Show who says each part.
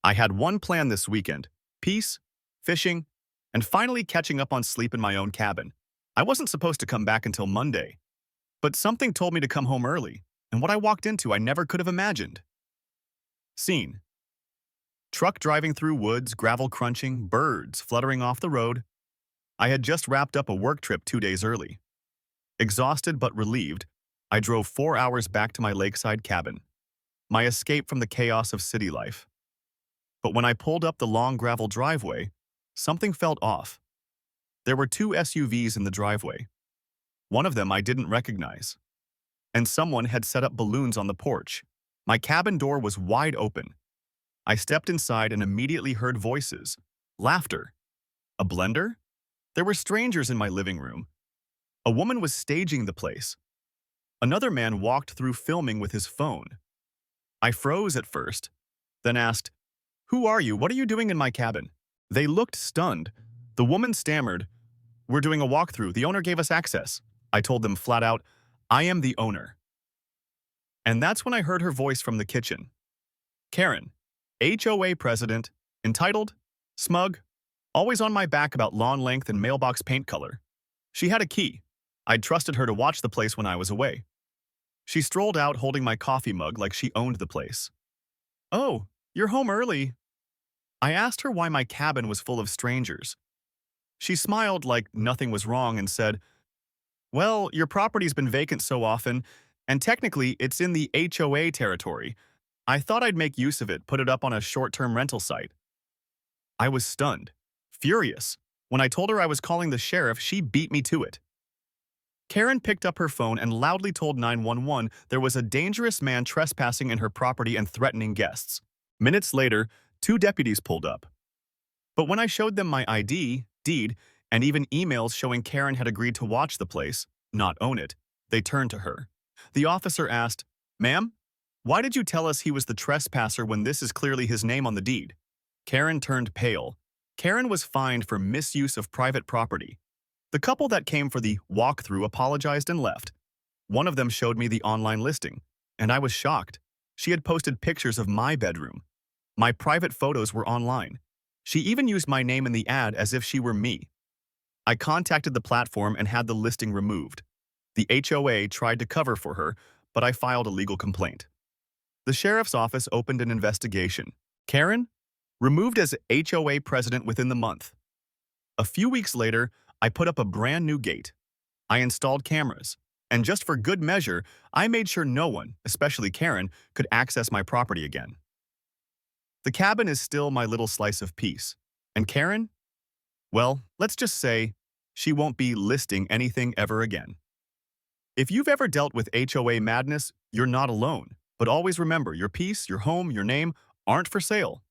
Speaker 1: I had one plan this weekend: peace, fishing, and finally catching up on sleep in my own cabin. I wasn't supposed to come back until Monday, but something told me to come home early, and what I walked into I never could have imagined. Scene: truck driving through woods, gravel crunching, birds fluttering off the road. I had just wrapped up a work trip 2 days early. Exhausted but relieved, I drove 4 hours back to my lakeside cabin, my escape from the chaos of city life. But when I pulled up the long gravel driveway, something felt off. There were two SUVs in the driveway. One of them I didn't recognize, and someone had set up balloons on the porch. My cabin door was wide open. I stepped inside and immediately heard voices, laughter. A blender? There were strangers in my living room. A woman was staging the place. Another man walked through filming with his phone. I froze at first, then asked, "Who are you? What are you doing in my cabin?" They looked stunned. The woman stammered, "We're doing a walkthrough. The owner gave us access." I told them flat out, "I am the owner." And that's when I heard her voice from the kitchen. Karen, HOA president, entitled, smug, always on my back about lawn length and mailbox paint color. She had a key. I'd trusted her to watch the place when I was away. She strolled out holding my coffee mug like she owned the place. "Oh, you're home early." I asked her why my cabin was full of strangers. She smiled like nothing was wrong and said, "Well, your property's been vacant so often, and technically it's in the HOA territory. I thought I'd make use of it, put it up on a short-term rental site." I was stunned, furious. When I told her I was calling the sheriff, she beat me to it. Karen picked up her phone and loudly told 911 there was a dangerous man trespassing in her property and threatening guests. Minutes later, two deputies pulled up. But when I showed them my ID, deed, and even emails showing Karen had agreed to watch the place, not own it, they turned to her. The officer asked, "Ma'am, why did you tell us he was the trespasser when this is clearly his name on the deed?" Karen turned pale. Karen was fined for misuse of private property. The couple that came for the walkthrough apologized and left. One of them showed me the online listing, and I was shocked. She had posted pictures of my bedroom. My private photos were online. She even used my name in the ad as if she were me. I contacted the platform and had the listing removed. The HOA tried to cover for her, but I filed a legal complaint. The sheriff's office opened an investigation. Karen? Removed as HOA president within the month. A few weeks later, I put up a brand new gate. I installed cameras, and just for good measure, I made sure no one, especially Karen, could access my property again. The cabin is still my little slice of peace. And Karen? Well, let's just say she won't be listing anything ever again. If you've ever dealt with HOA madness, you're not alone. But always remember, your peace, your home, your name aren't for sale.